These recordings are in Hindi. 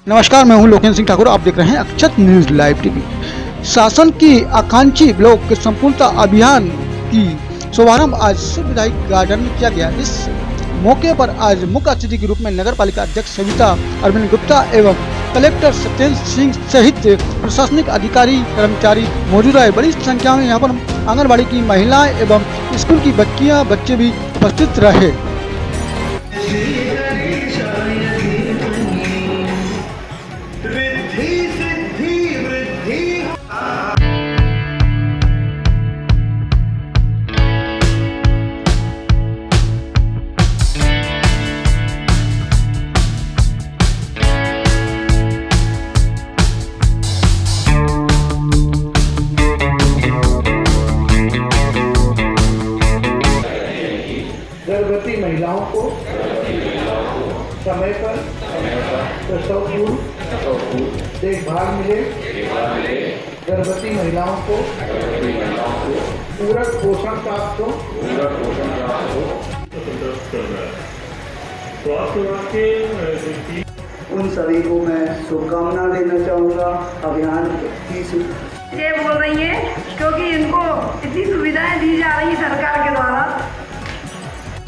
नमस्कार, मैं हूं लोकेन्द्र सिंह ठाकुर। आप देख रहे हैं अक्षत न्यूज लाइव टीवी। शासन की आकांक्षी ब्लॉक के संपूर्णता अभियान की शुभारंभ आज विधायक गार्डन में किया गया। इस मौके पर आज मुख्य अतिथि के रूप में नगर पालिका अध्यक्ष सविता अरविंद गुप्ता एवं कलेक्टर सत्येंद्र सिंह सहित प्रशासनिक अधिकारी कर्मचारी मौजूद रहे। बड़ी संख्या में यहाँ पर आंगनबाड़ी की महिलाएं एवं स्कूल की बच्चियां बच्चे भी उपस्थित रहे। गर्भवती महिलाओं को समय पर प्रसव पूर्व देखभाल मिले, गर्भवती महिलाओं को पूरक पोषण प्राप्त हो। उन सभी को मैं शुभकामना देना चाहूँगा। अभियान की ये बोल रही है क्योंकि इनको इतनी सुविधाएं दी जा रही है सरकार के द्वारा।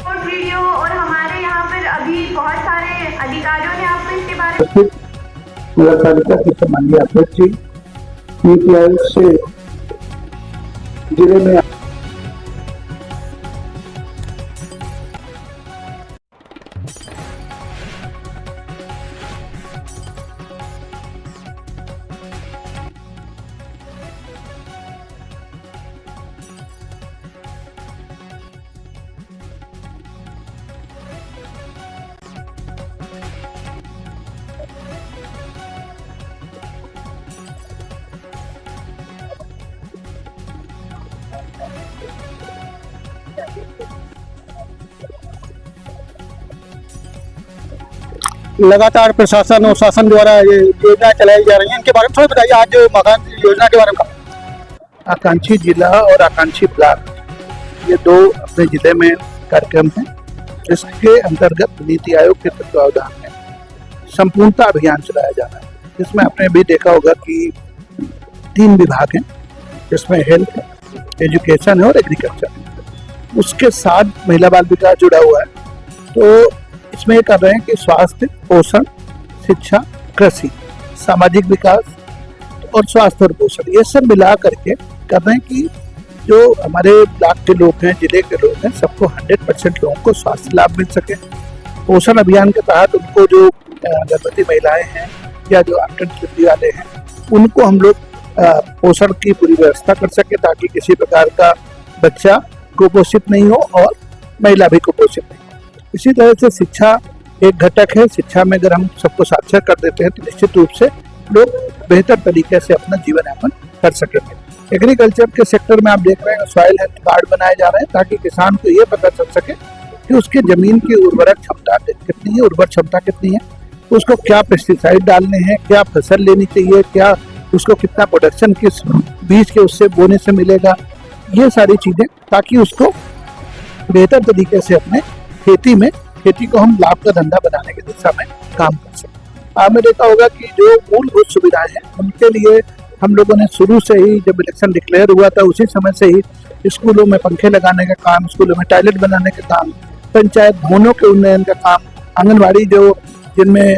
और वीडियो और हमारे यहाँ पर अभी बहुत सारे अधिकारियों ने आपको इसके बारे में नगर पालिका के सम्माननीय अध्यक्ष जी, नीति आयोग से जिले में लगातार प्रशासन और शासन द्वारा ये योजना चलाई जा रही है, इनके बारे में थोड़ा बताइए। आज जो मकान योजना के बारे में आकांक्षी जिला और आकांक्षी ब्लॉक, ये दो अपने जिले में कार्यक्रम हैं। इसके अंतर्गत नीति आयोग के तत्वावधान में संपूर्णता अभियान चलाया जा रहा है। इसमें आपने भी देखा होगा कि 3 विभाग हैं, जिसमें हेल्थ, एजुकेशन है और एग्रीकल्चर है। उसके साथ महिला बाल विकास जुड़ा हुआ है। तो इसमें ये कर रहे हैं कि स्वास्थ्य, पोषण, शिक्षा, कृषि, सामाजिक विकास और स्वास्थ्य और पोषण, ये सब मिला करके कर रहे हैं कि जो हमारे ब्लॉक के लोग हैं, जिले के लोग हैं, सबको 100% लोगों को स्वास्थ्य लाभ मिल सके। पोषण अभियान के तहत उनको जो गर्भवती महिलाएं हैं या जो आफ्टर डिलीवरी वाले हैं, उनको हम लोग पोषण की पूरी व्यवस्था कर सके, ताकि किसी प्रकार का बच्चा कुपोषित नहीं हो और महिला भी कुपोषित नहीं हो। इसी तरह से शिक्षा एक घटक है। शिक्षा में अगर हम सबको साक्षर कर देते हैं तो निश्चित रूप से लोग बेहतर तरीके से अपना जीवन यापन कर सकेंगे। एग्रीकल्चर के सेक्टर में आप देख रहे हैं सॉइल हेल्थ कार्ड बनाए जा रहे हैं, ताकि किसान को ये पता चल सके कि उसकी जमीन की उर्वरक क्षमता कितनी है, उर्वर क्षमता कितनी है, उसको क्या पेस्टिसाइड डालने हैं, क्या फसल लेनी चाहिए, क्या उसको कितना प्रोडक्शन किस बीज के उससे बोने से मिलेगा, ये सारी चीजें, ताकि उसको बेहतर तरीके से अपने खेती को हम लाभ का धंधा बनाने की दिशा में काम कर सकते। आपने देखा होगा कि जो मूलभूत सुविधाएं हैं, उनके लिए हम लोगों ने शुरू से ही, जब इलेक्शन डिक्लेयर हुआ था उसी समय से ही स्कूलों में पंखे लगाने का काम, स्कूलों में टॉयलेट बनाने का काम, पंचायत भवनों के उन्नयन का काम, आंगनबाड़ी जो जिनमें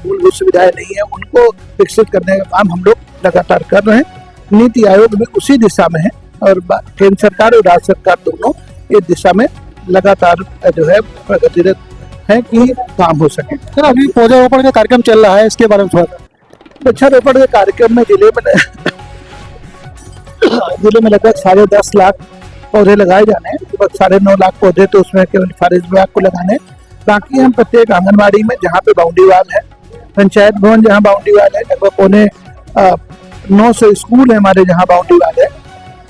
मूलभूत सुविधाएं नहीं है उनको विकसित करने का काम हम लोग लगातार कर रहे हैं। नीति आयोग भी उसी दिशा में है और केंद्र सरकार और राज्य सरकार दोनों इस दिशा में लगातार जो है प्रगतिरत है कि काम हो सके। सर, अभी पौधारोपण का कार्यक्रम चल रहा है, इसके बारे में थोड़ा वृक्षारोपण के कार्यक्रम में जिले में लगभग 10.5 लाख पौधे लगाए जाने हैं। लगभग 9.5 लाख पौधे तो उसमें केवल फॉरेस्ट विभाग को लगाने। बाकी हम प्रत्येक आंगनबाड़ी में जहाँ पे बाउंड्री वाल है, पंचायत भवन जहाँ बाउंड्री वाल है, लगभग 900 स्कूल है हमारे जहाँ बाउंड्री वाल है,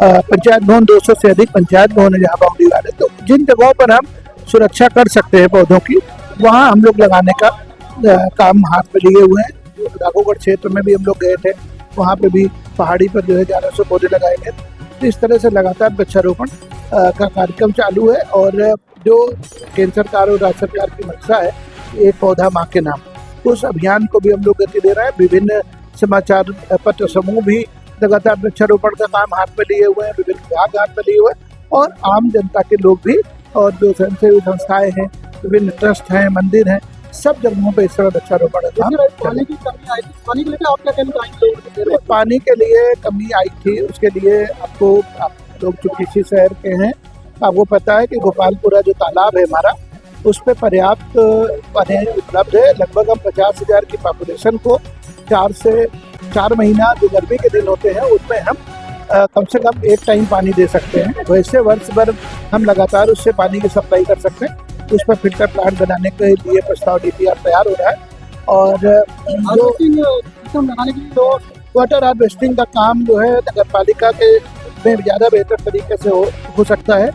पंचायत भवन 200 से अधिक पंचायत भवन है जहाँ बाउंड्री वाल है। तो जिन जगहों पर हम सुरक्षा कर सकते हैं पौधों की, वहाँ हम लोग लगाने का काम हाथ में लिए हुए हैं। राघोगढ़ क्षेत्र में भी हम लोग गए थे, वहाँ पे भी पहाड़ी पर जो है 1100 पौधे लगाए गए। तो इस तरह से लगातार वृक्षारोपण का कार्यक्रम चालू है और जो केंद्र सरकार और राज्य सरकार की मंशा है, एक पौधा माँ के नाम, उस अभियान को भी हम लोग गति दे रहे हैं। विभिन्न समाचार पत्र समूह भी लगातार वृक्षारोपण का काम हाथ में लिए हुए हैं, विभिन्न विभाग हाथ में लिए हुए हैं, और आम जनता के लोग भी, और जो स्वयंसेवी संस्थाएं हैं, विभिन्न ट्रस्ट हैं, मंदिर हैं, सब जगहों पे इस तरह वृक्षारोपण का काम। पानी की कमी आई थी, पानी के लिए आप क्या कहना चाहेंगे? पानी के लिए कमी आई थी, उसके लिए आप लोग जो किसी शहर के हैं, आपको पता है कि गोपालपुरा जो तालाब है हमारा, उस पर पर्याप्त पानी उपलब्ध है। लगभग हम 50,000 की पॉपुलेशन को 4 महीना जो गर्मी के दिन होते हैं उसमें हम कम से कम एक टाइम पानी दे सकते हैं। वैसे वर्ष भर हम लगातार उससे पानी की सप्लाई कर सकते हैं। उस पर फिल्टर प्लांट बनाने के लिए प्रस्ताव DPR तैयार हो रहा है, और जो लगाने के लिए तो वाटर हार्वेस्टिंग का काम जो है नगर पालिका के में ज़्यादा बेहतर तरीके से हो सकता है।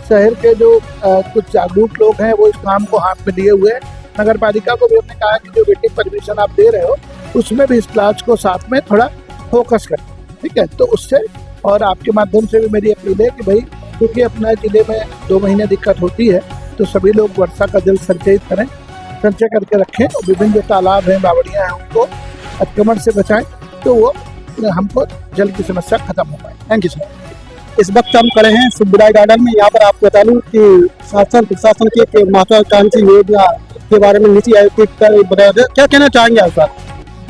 शहर के जो कुछ जागरूक लोग हैं वो इस काम को हाथ में लिए हुए हैं। नगर पालिका को भी हमने कहा कि जो वेटिंग परमिशन आप दे रहे हो उसमें भी इस क्लास को साथ में थोड़ा फोकस करें, ठीक है। तो उससे, और आपके माध्यम से भी मेरी अपील है कि भाई, क्योंकि अपने जिले में 2 महीने दिक्कत होती है, तो सभी लोग वर्षा का जल संचयित करें, संचय करके रखें, और विभिन्न जो तालाब हैं, बावड़ियाँ हैं, उनको अतिक्रमण से बचाएं, तो वो हमको जल की समस्या खत्म हो पाए। Thank you sir. इस वक्त हम खड़े हैं सिद्धराय गार्डन में। यहाँ पर आपको बता दूं कि शासन प्रशासन की महत्वाकांक्षी योजना के बारे में नीति आयोग की बताया, क्या कहना चाहेंगे आप सर?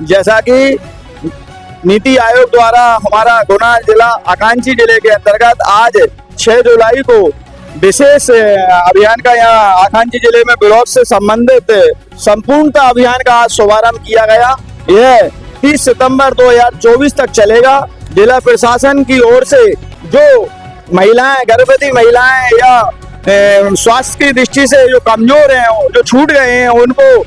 जैसा कि नीति आयोग द्वारा हमारा गुना जिला आकांक्षी जिले के अंतर्गत आज 6 जुलाई को विशेष अभियान का यहाँ आकांक्षी जिले में ब्लॉक से संबंधित संपूर्णता अभियान का आज शुभारंभ किया गया। यह 30 सितंबर 2024 तक चलेगा। जिला प्रशासन की ओर से जो महिलाएं, गर्भवती महिलाएं या स्वास्थ्य की दृष्टि से जो कमजोर हैं, जो छूट गए हैं, उनको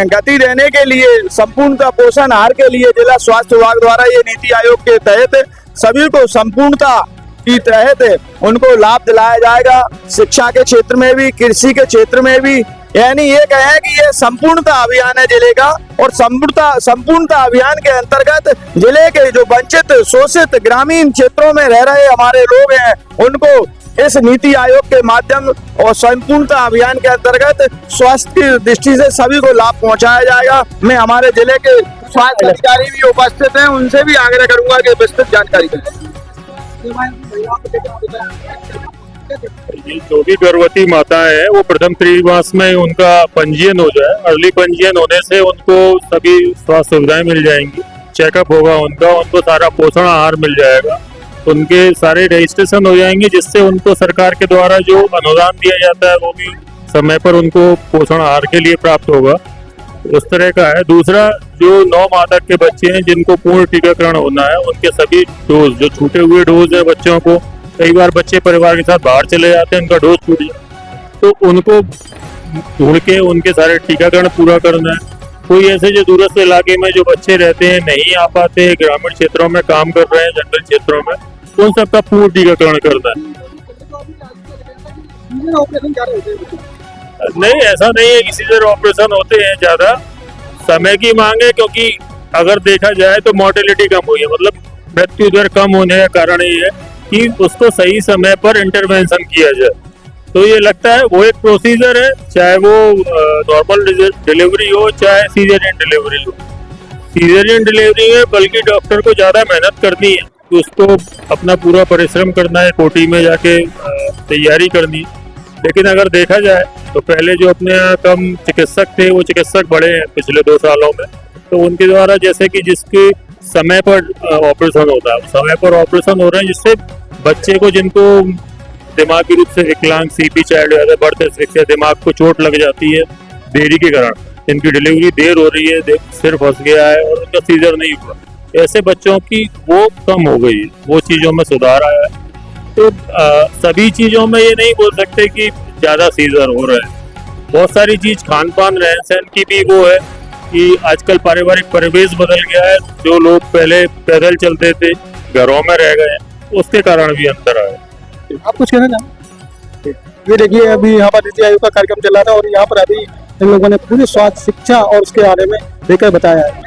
गति देने के लिए संपूर्णता पोषण आहार के लिए जिला स्वास्थ्य विभाग द्वारा ये नीति आयोग के तहत सभी को संपूर्णता की तहत उनको लाभ दिलाया जाएगा। शिक्षा के क्षेत्र में भी, कृषि के क्षेत्र में भी, यानी ये कहें कि ये संपूर्णता अभियान है जिले का। और संपूर्णता अभियान के अंतर्गत जिले के जो वंचित, शोषित ग्रामीण क्षेत्रों में रह रहे हमारे लोग हैं, उनको इस नीति आयोग के माध्यम और संपूर्णता अभियान के अंतर्गत स्वास्थ्य की दृष्टि से सभी को लाभ पहुंचाया जाएगा। मैं हमारे जिले के स्वास्थ्य अधिकारी भी उपस्थित हैं, उनसे भी आग्रह करूंगा कि विस्तृत जानकारी दें। जो भी गर्भवती माताएं हैं वो प्रथम त्रिमास में उनका पंजीयन हो जाए। अर्ली पंजीयन होने से उनको सभी स्वास्थ्य सुविधाएं मिल जाएंगी, चेकअप होगा उनको सारा पोषण आहार मिल जाएगा, उनके सारे रजिस्ट्रेशन हो जाएंगे, जिससे उनको सरकार के द्वारा जो अनुदान दिया जाता है वो भी समय पर उनको पोषण आहार के लिए प्राप्त होगा। उस तरह का है। दूसरा, जो 9 माह तक के बच्चे हैं जिनको पूर्ण टीकाकरण होना है, उनके सभी डोज, जो छूटे हुए डोज है बच्चों को, कई बार बच्चे परिवार के साथ बाहर चले जाते हैं, उनका डोज छूट जाए, तो उनको ढूंढ के उनके सारे टीकाकरण पूरा करना है। कोई ऐसे जो दूरस्थ इलाके में जो बच्चे रहते हैं, नहीं आ पाते, ग्रामीण क्षेत्रों में काम कर रहे हैं, जंगल क्षेत्रों में, उन सबका पूर्ण टीकाकरण करना है। नहीं, ऐसा नहीं है कि सीजर ऑपरेशन होते हैं, ज्यादा समय की मांग है, क्योंकि अगर देखा जाए तो मोर्टेलिटी कम हुई है, मतलब मृत्यु दर कम होने का कारण ये है कि उसको सही समय पर इंटरवेंशन किया जाए। तो ये लगता है वो एक प्रोसीजर है, चाहे वो नॉर्मल डिलीवरी हो, चाहे सीजरियन डिलीवरी हो। सीजरियन डिलीवरी में बल्कि डॉक्टर को ज्यादा मेहनत करनी है, तो उसको अपना पूरा परिश्रम करना है, कोटी में जाके तैयारी करनी है। लेकिन अगर देखा जाए तो पहले जो अपने यहाँ कम चिकित्सक थे, वो चिकित्सक बढ़े हैं पिछले 2 सालों में, तो उनके द्वारा जैसे कि जिसके समय पर ऑपरेशन होता है, समय पर ऑपरेशन हो रहे हैं, जिससे बच्चे को, जिनको दिमागी रूप से विकलांग, सीपी चाइल्ड या बर्थ से दिमाग को चोट लग जाती है देरी के कारण, इनकी डिलीवरी देर हो रही है, सिर फंस गया है और उनका सीजर नहीं हुआ, ऐसे बच्चों की वो कम हो गई, वो चीज़ों में सुधार आया है। तो सभी चीज़ों में ये नहीं बोल सकते कि ज़्यादा सीजर हो रहे हैं। बहुत सारी चीज़, खान पान, रहन सहन की भी वो है कि आजकल पारिवारिक परिवेश बदल गया है। जो लोग पहले पैदल चलते थे, घरों में रह गए, उसके कारण भी अंतर आया। आप कुछ कहना चाहेंगे? ये देखिए, अभी यहाँ पर नीति आयोग का कार्यक्रम चल रहा था और यहाँ पर अभी इन लोगों ने पूरी स्वास्थ्य शिक्षा और उसके बारे में लेकर बताया है।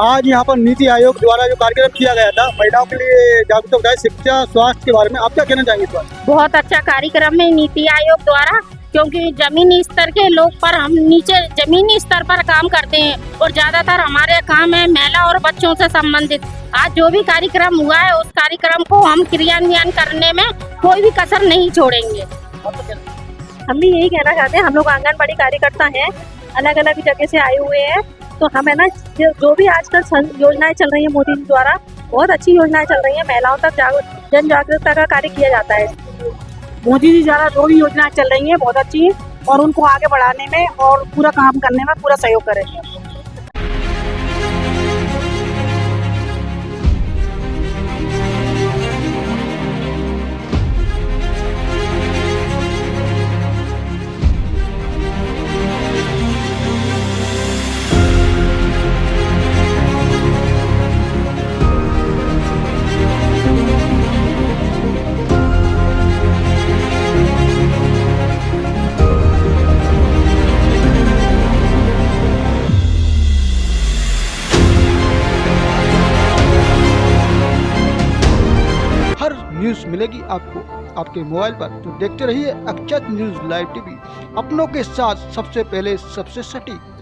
आज यहाँ पर नीति आयोग द्वारा जो कार्यक्रम किया गया था, महिलाओं के लिए जागरूकता बताए, शिक्षा, स्वास्थ्य के बारे में, आप क्या कहना चाहेंगे इस बार? बहुत अच्छा कार्यक्रम है नीति आयोग द्वारा, क्योंकि जमीनी स्तर के लोग पर हम नीचे जमीनी स्तर पर काम करते हैं और ज्यादातर हमारे काम है महिला और बच्चों से संबंधित। आज जो भी कार्यक्रम हुआ है उस कार्यक्रम को हम क्रियान्वयन करने में कोई भी कसर नहीं छोड़ेंगे। हम भी यही कहना चाहते हैं, हम लोग आंगनबाड़ी कार्यकर्ता हैं, अलग अलग जगह से आए हुए हैं, तो हम है ना जो भी आजकल योजनाएं चल रही है मोदी जी द्वारा, बहुत अच्छी योजनाएं चल रही है, महिलाओं तक जन जागरूकता का कार्य किया जाता है। मोदी जी द्वारा जो भी योजनाएं चल रही है बहुत अच्छी है और उनको आगे बढ़ाने में और पूरा काम करने में पूरा सहयोग करें। न्यूज़ मिलेगी आपको आपके मोबाइल पर, तो देखते रहिए अक्षत न्यूज़ लाइव टीवी, अपनों के साथ सबसे पहले सबसे सटीक।